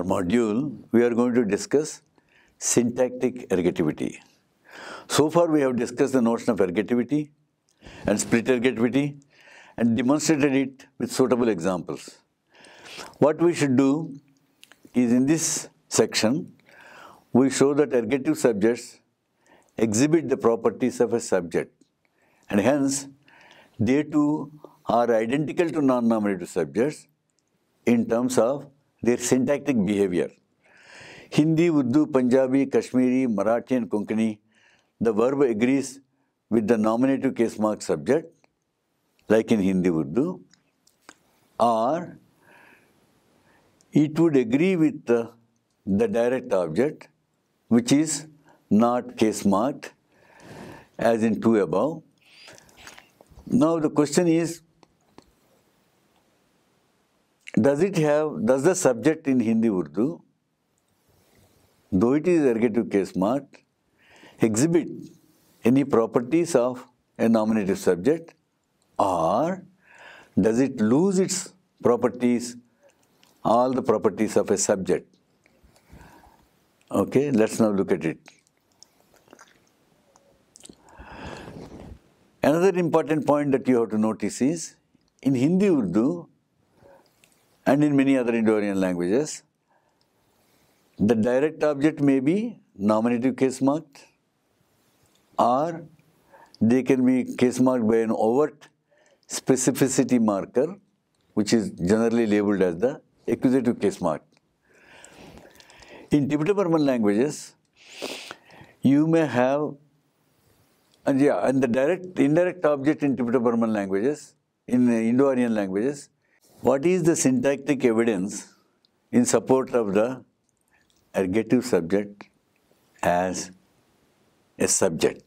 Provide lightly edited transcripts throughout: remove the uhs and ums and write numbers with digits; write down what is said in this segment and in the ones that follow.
our module, we are going to discuss syntactic ergativity. So far we have discussed the notion of ergativity and split ergativity and demonstrated it with suitable examples. What we should do is, in this section, we show that ergative subjects exhibit the properties of a subject, and hence they too are identical to non-nominative subjects in terms of their syntactic behavior. Hindi, Urdu, Punjabi, Kashmiri, Marathi and Konkani, the verb agrees with the nominative case mark subject, like in Hindi, Urdu, or it would agree with the direct object, which is not case marked, as in 2 above. Now the question is, does the subject in Hindi, Urdu, though it is ergative case marked, exhibit any properties of a nominative subject, or does it lose its properties, all the properties of a subject? Okay, let's now look at it. Another important point that you have to notice is, in Hindi, Urdu, and in many other Indo-Aryan languages, the direct object may be nominative case marked, or they can be case marked by an overt specificity marker, which is generally labeled as the accusative case mark. In Tibeto-Burman languages, you may have, and the indirect object in Tibeto-Burman languages, in Indo-Aryan languages, what is the syntactic evidence in support of the ergative subject as a subject?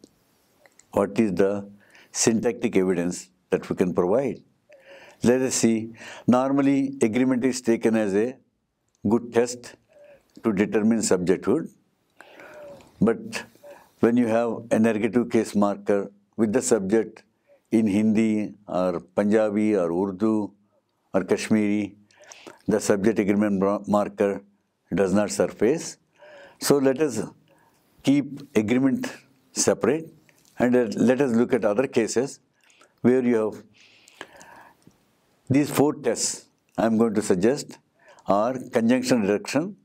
What is the syntactic evidence that we can provide? Let us see. Normally, agreement is taken as a good test to determine subjecthood. But when you have an ergative case marker with the subject in Hindi or Punjabi or Urdu or Kashmiri, the subject agreement marker does not surface. So let us keep agreement separate, and let us look at other cases where you have these 4 tests I am going to suggest are conjunction reduction,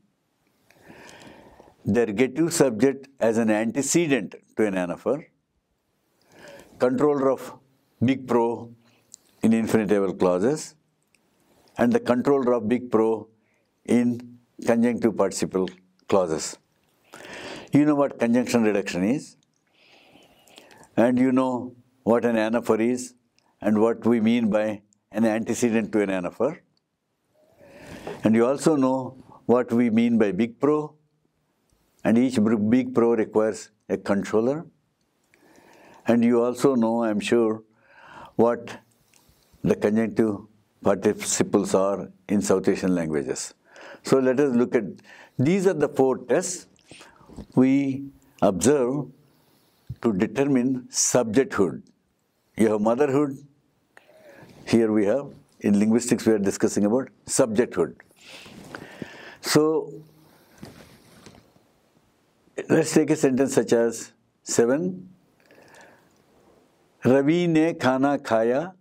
the ergative subject as an antecedent to an anaphor, controller of big pro in infinitival clauses, and the controller of big pro in conjunctive participial clauses. You know what conjunction reduction is, and you know what an anaphor is, and what we mean by an antecedent to an anaphor. And you also know what we mean by big pro, and each big pro requires a controller. And you also know, I'm sure, what the conjunctive participles are in South Asian languages. So let us look at, these are the 4 tests we observe to determine subjecthood. You have motherhood. Here we have, in linguistics we are discussing about subjecthood. So let's take a sentence such as 7. Ravi ne khana khaya.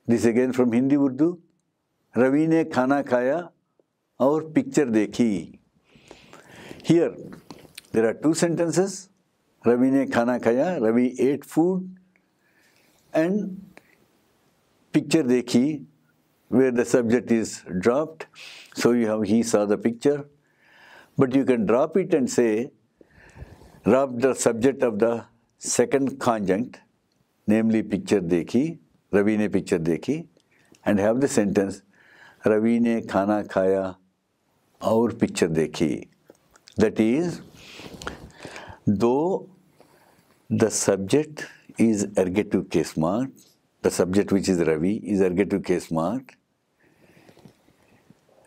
This again from Hindi Urdu. Ravi ne khana khaya aur picture dekhi. Here there are 2 sentences. Ravi ne khana khaya. Ravi ate food, and picture dekhi, where the subject is dropped. So you have he saw the picture. But you can drop it and say, drop the subject of the second conjunct, namely picture dekhi, Ravi ne picture dekhi, and have the sentence, Ravi ne khana khaya aur picture dekhi. That is, though the subject is ergative case marked, the subject which is Ravi is ergative case marked,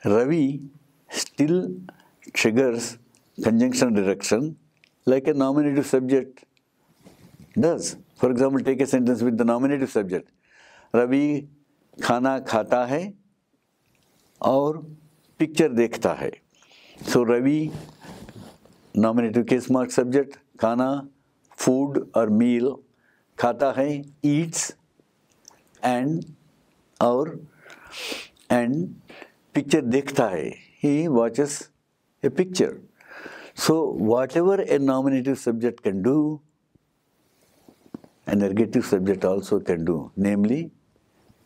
Ravi still triggers conjunction reduction like a nominative subject does. For example, take a sentence with the nominative subject. Ravi खाना खाता है और picture देखता है. So Ravi, nominative case mark subject, खाना, food or meal, खाता है, eats, and picture देखता है, he watches a picture. So whatever a nominative subject can do, an ergative subject also can do, namely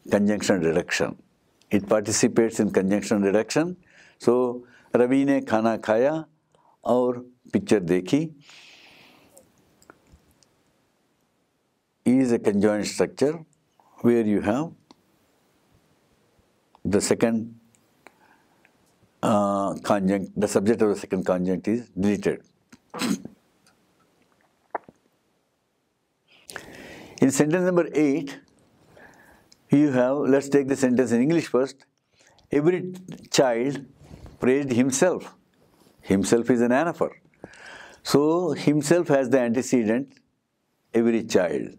conjunction reduction. It participates in conjunction reduction. So Ravi ने खाना खाया और picture देखी is a conjoined structure where you have the second conjunct, the subject of the second conjunct is deleted. In sentence number 8, you have, let's take the sentence in English first. Every child praised himself. Himself is an anaphor. So, himself has the antecedent, every child.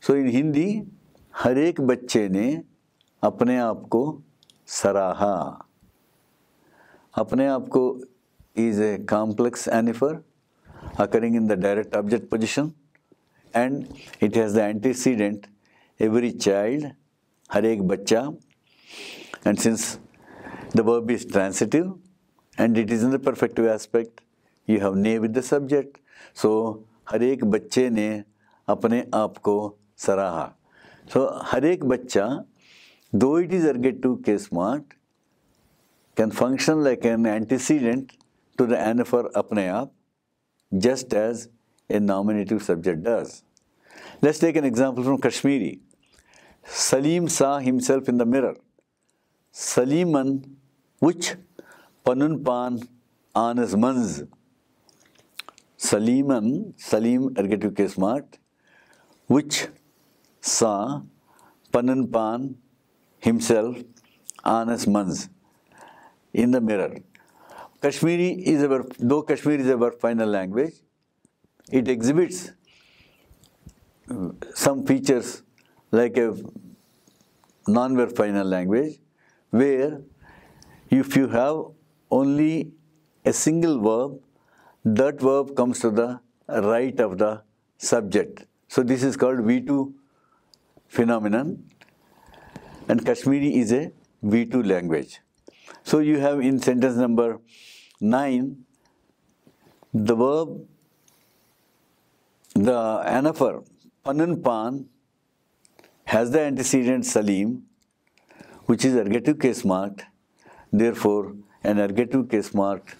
So, in Hindi, हर एक बच्चे ने अपने आप को सराहा. अपने आप को is a complex anaphor occurring in the direct object position, and it has the antecedent every child, हर एक बच्चा, and since the verb is transitive and it is in the perfective aspect, you have ne with the subject. So हर एक बच्चे ने अपने आप को सराहा. So हर एक बच्चा, though it is ergative case marked, can function like an antecedent to the anaphor apne aap, just as a nominative subject does. Let's take an example from Kashmiri. Salim saw himself in the mirror. Saliman, which panun pan anas manz. Saliman, Salim ergative case marked, which saw panun pan himself anas manz in the mirror. Kashmiri is a verb, though Kashmiri is a verb final language, it exhibits some features like a non-verb final language, where if you have only a single verb, that verb comes to the right of the subject. So this is called V2 phenomenon, and Kashmiri is a V2 language. So you have in sentence number 9, the verb, the anaphor, panun pan, has the antecedent Salim, which is ergative case marked. Therefore, an ergative case marked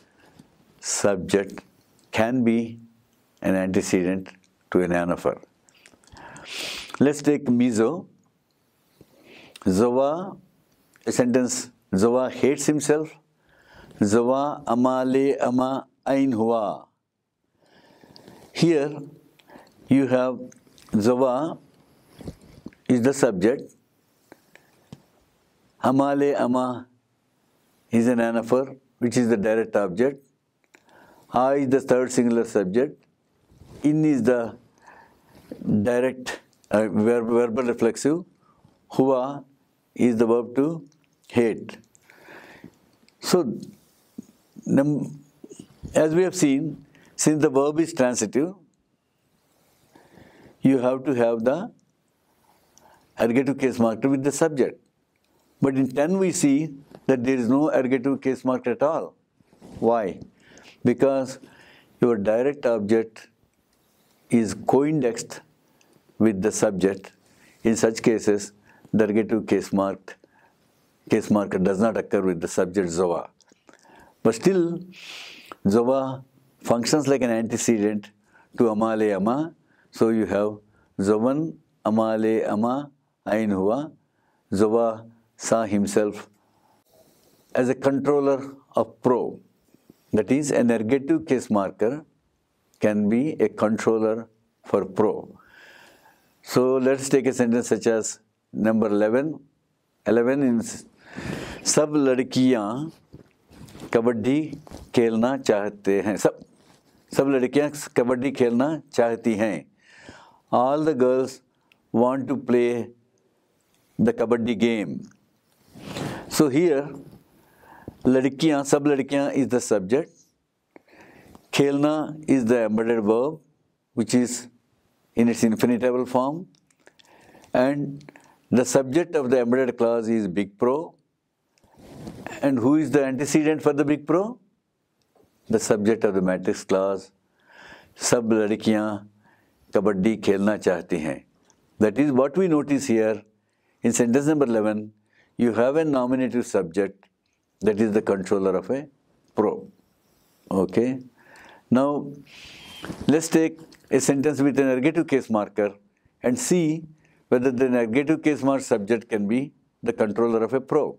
subject can be an antecedent to an anaphor. Let's take Mizo. Zowa, a sentence, Zowa hates himself. Zowa amale ama ain hua. Here you have Zowa is the subject. Amale ama is an anaphor, which is the direct object. A is the third singular subject. In is the direct verbal reflexive. Hua is the verb to hate. So, as we have seen, since the verb is transitive, you have to have the ergative case marked with the subject. But in 10 we see that there is no ergative case marked at all. Why? Because your direct object is co-indexed with the subject. In such cases, the ergative case marker does not occur with the subject Zowa. But still, Zowa functions like an antecedent to Amale Ama. So you have Zovan Amale Ama Ain Hua. Zowa saw himself as a controller of pro. That is, an ergative case marker can be a controller for pro. So let's take a sentence such as number 11. 11 is सब लड़कियां कबड्डी खेलना चाहते हैं. सब लड़कियां कबड्डी खेलना चाहती हैं. All the girls want to play the kabaddi game. So here, लड़कियाँ, सब लड़कियाँ is the subject. खेलना is the embedded verb, which is in its infinitable form. And the subject of the embedded clause is big pro. And who is the antecedent for the big pro? The subject of the matrix clause. सब लड़कियाँ कबड्डी खेलना चाहती हैं. That is what we notice here. In sentence number 11, you have a nominative subject that is the controller of a pro. Okay. Now, let's take a sentence with an ergative case marker and see whether the ergative case mark subject can be the controller of a pro.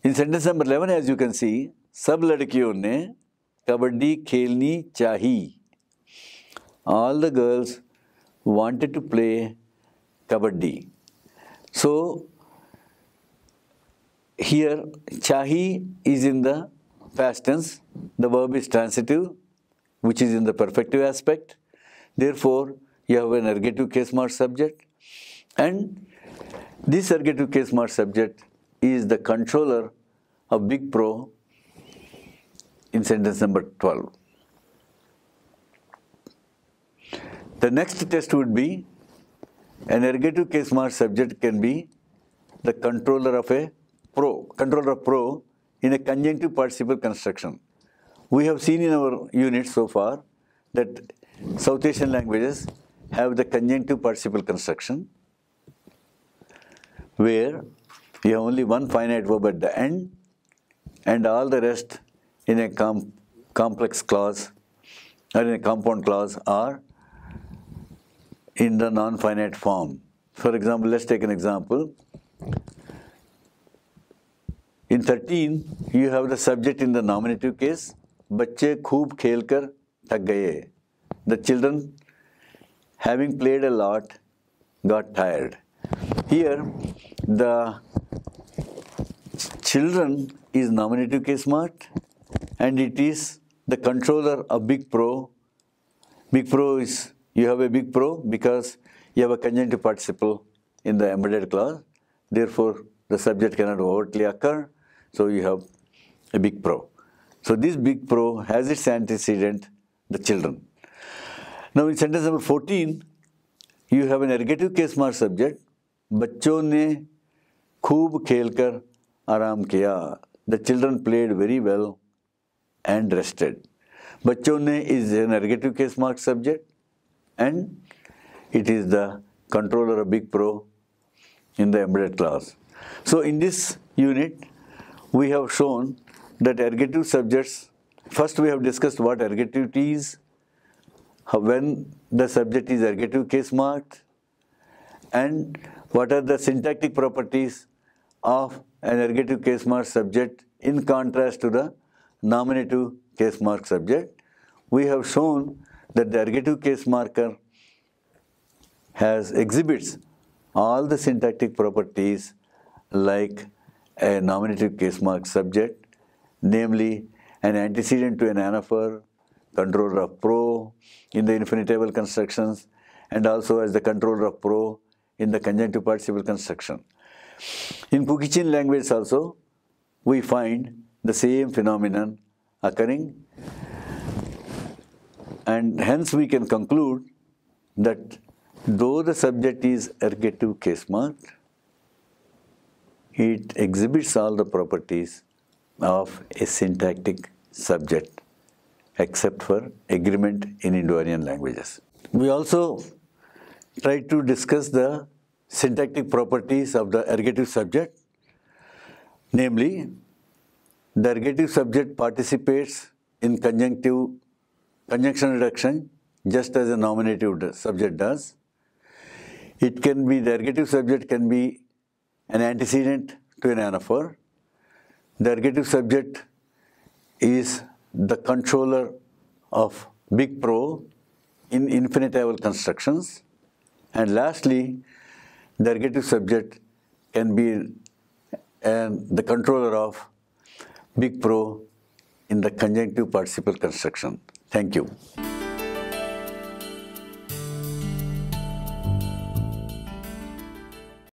In sentence number 11, as you can see, सब लड़कियों ने कबड्डी खेलनी चाहिए. All the girls wanted to play kabaddi. So, here, chahi is in the past tense. The verb is transitive, which is in the perfective aspect. Therefore, you have an ergative case mark subject. And this ergative case mark subject is the controller of big pro in sentence number 12. The next test would be an ergative case mark subject can be the controller of a pro in a conjunctive participle construction. We have seen in our unit so far that South Asian languages have the conjunctive participle construction where you have only one finite verb at the end and all the rest in a complex clause or in a compound clause are in the non-finite form. For example, let's take an example. In 13, you have the subject in the nominative case. बच्चे खूब खेलकर थक गए. The children, having played a lot, got tired. Here, the children is nominative case marked, and it is the controller of big pro. Big pro is, you have a big pro because you have a conjunctive participle in the embedded clause. Therefore, the subject cannot overtly occur. So you have a big pro. So this big pro has its antecedent, the children. Now in sentence number 14, you have an ergative case mark subject. बच्चों ने खूब खेलकर आराम किया. The children played very well and rested. बच्चों ने is an ergative case mark subject and it is the controller of big pro in the embedded clause. So in this unit, we have shown that ergative subjects, first we have discussed what ergativity is, when the subject is ergative case marked, and what are the syntactic properties of an ergative case mark subject in contrast to the nominative case mark subject. We have shown that the ergative case marker exhibits all the syntactic properties like a nominative case mark subject, namely an antecedent to an anaphor, controller of pro in the infinitable constructions, and also as the controller of pro in the conjunctive participle construction. In Pukichin language also, we find the same phenomenon occurring, and hence we can conclude that though the subject is ergative case marked, it exhibits all the properties of a syntactic subject except for agreement in Indo-Aryan languages. We also try to discuss the syntactic properties of the ergative subject, namely, the ergative subject participates in conjunction reduction just as a nominative subject does. It can be, the ergative subject can be an antecedent to an anaphor. The ergative subject is the controller of big pro in infinitable constructions. And lastly, the ergative subject can be the controller of big pro in the conjunctive participle construction. Thank you.